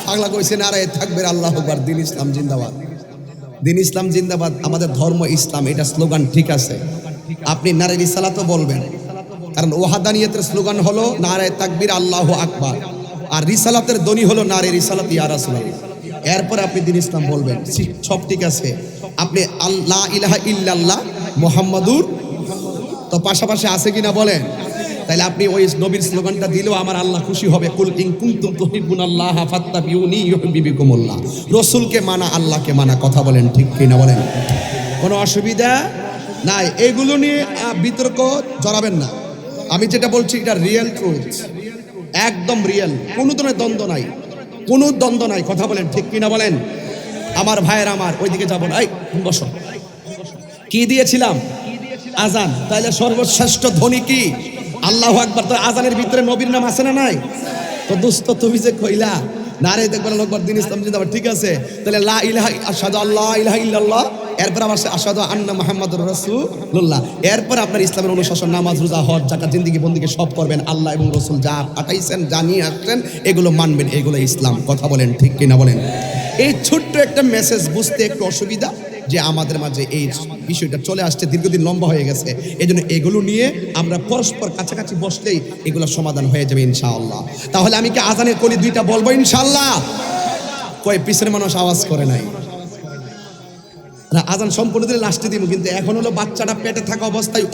পাগলা কইছে নারায়ে তাকবীর আল্লাহু আকবার, দিন ইসলাম জিন্দাবাদ, দিন ইসলাম জিন্দাবাদ, আমাদের ধর্ম ইসলাম, এটা স্লোগান ঠিক আছে। আপনি নারায়ে রিসালাতও বলবেন, কারণ ওয়াহাদানিয়তের স্লোগান হলো নারায়ে তাকবীর আল্লাহু আকবার, আর রিসালাতের ধ্বনি হলো নারায়ে রিসালাত ইয়া রাসূলুল্লাহ। এরপর আপনি দিন ইসলাম বলবেন, সব ঠিক আছে। আপনি লা ইলাহা ইল্লাল্লাহ মুহাম্মাদুর তো পাশাপাশি আছে কিনা বলেন। তাহলে আপনি ওই নবীর স্লোগানটা দিলেও আমার আল্লাহ খুশি হবে। কুল ইন কুনতুম তুহিব্বুনাল্লাহ ফাত্তাবিউনি ইউহিব্বুকুমুল্লাহ। রাসূলকে মানা, আল্লাহকে মানা, কথা বলেন ঠিক কিনা বলেন। কোনো অসুবিধা নাই, এগুলো নিয়ে বিতর্ক জড়াবেন না। আমি যেটা বলছি এটা রিয়েল ট্রুথ, একদম রিয়েল, কোনো ধরনের দ্বন্দ্ব নাই, কোনো দ্বন্দ্ব নাই, কথা বলেন ঠিক কিনা বলেন। আমার ভাইয়ের, আমার ওইদিকে যাবো না, এই বসো। কি দিয়েছিলাম? আজান। তাহলে সর্বশ্রেষ্ঠ ধ্বনি কি? আল্লাহু আকবার। তো আজানের ভিতরে নবীর নাম আছে না নাই? তো দোস্ত তুমি যে কইলা নারায়ে তাকবীর আল্লাহু আকবার, দিন ইসলাম জিন্দাবাদ, ঠিক আছে। তাহলে লা ইলাহা আশহাদু আল্লা ইলাহা ইল্লাল্লাহ, এরপর আবার আশহাদু আন্না মুহাম্মাদুর রাসূলুল্লাহ, এরপর আপনার ইসলামের অনুশাসন, নামাজ, রোজা, হজ, যাকাত, জিন্দেগি বন্দেগি সব করবেন। আল্লাহ এবং রাসূল যা পাঠাইছেন, যা নিয়ে আসছেন, এগুলো মানবেন, এগুলো ইসলাম, কথা বলেন ঠিক কিনা বলেন। এই ছোট্ট একটা মেসেজ বুঝতে একটু অসুবিধা, যে আমাদের মাঝে এই বিষয়টা চলে আসছে, দীর্ঘদিন লম্বা হয়ে গেছে। এই জন্য এগুলো নিয়ে আমরা পরস্পর কাছাকাছি বসলেই এগুলো সমাধান হয়ে যাবে ইনশাআল্লাহ। তাহলে আমি কি আজানের কলি দুইটা বলবো ইনশাআল্লাহ? কয় পিছনের মানুষ আওয়াজ করে নাই না, আজান সম্পূর্ণ দিলে লাস্টে দিব। কিন্তু এখন হলো বাচ্চাটা পেটে থাকা অবস্থায়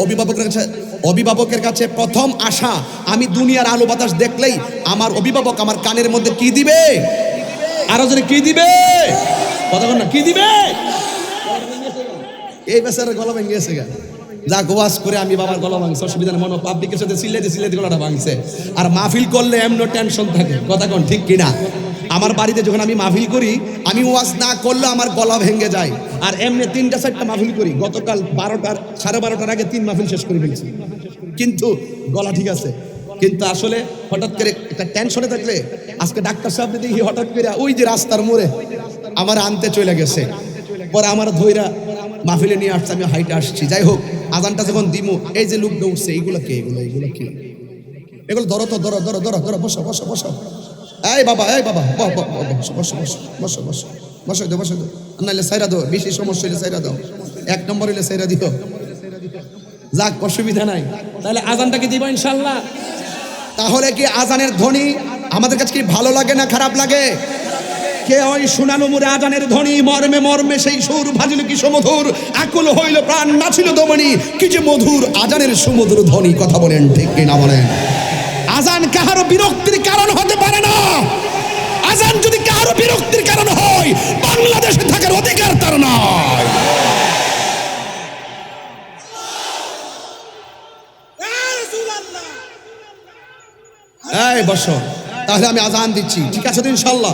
অভিভাবকের কাছে প্রথম আশা, আমি দুনিয়ার আলো বাতাস দেখলেই আমার অভিভাবক আমার কানের মধ্যে কি দিবে? আরো জনে কি দিবে? কতক্ষণ না কি দিবে? এই বেচারার গলা ভেঙে গেছে গা, যা গোয়াজ করে আমি বাবার গলা ভাঙছে, অসুবিধা নেই। মনে পাবলিকের সাথে সিলেতে গলাটা ভাঙছে। আর মাহফিল করলে এমন টেনশন থাকে, কথা কোন ঠিক কিনা। আমার বাড়িতে যখন আমি মাহফিল করি, আমি ওয়াজ না করলে আমার গলা ভেঙে যায়। আর এমনি 3টা-4টা মাহফিল করি, গতকাল 12টার আগে 3 মাহফিল শেষ করে ফেলছি, কিন্তু গলা ঠিক আছে। কিন্তু আসলে হঠাৎ করে একটা টেনশনে থাকলে, আজকে ডাক্তার সাহেব দেখি হঠাৎ করে ওই যে রাস্তার মোড়ে আমার আনতে চলে গেছে, পরে আমার ধৈরা মাহফিলে নিয়ে আসছে, আমি হাইটে আসছি। যাই হোক, আজানটা যখন দিমু, এই যে লোকটা উঠছে, এইগুলো কে? এগুলো কি? এগুলো ধরো তো, ধরো ধরো ধরো ধরো, বসো বসো বসো। এই বাবা বসো বসো বসো বসো বসো বসো দো, বসো দো, নাহলে সাইরা দাও, বেশি সমস্যা হইলে সাইরা দাও, 1 নম্বর হইলে সাইরা দিও। যাক, অসুবিধা নাই। তাহলে আজানটা কি দিব ইনশাআল্লাহ? তাহলে কি আজানের ধ্বনি আমাদের কাছে কি ভালো লাগে না খারাপ লাগে? কে ওই শোনানো মুরে আজানের ধ্বনি, মর্মে মর্মে সেই সুর ভাজিল কি সমধুর, আকুল হইল প্রাণ নাছিল দমনি, কি যে মধুর আজানের সুমধুর ধ্বনি, কথা বলেন ঠিক কিনা বলেন। আজান কাহারো বিরক্তির কারণ হতে পারে না। আজান যদি কাহারো বিরক্তির কারণ হয়, বাংলাদেশে থাকার অধিকার তার নয়। এই বসো, তাহলে আমি আজান দিচ্ছি, ঠিক আছে তো ইনশাআল্লাহ?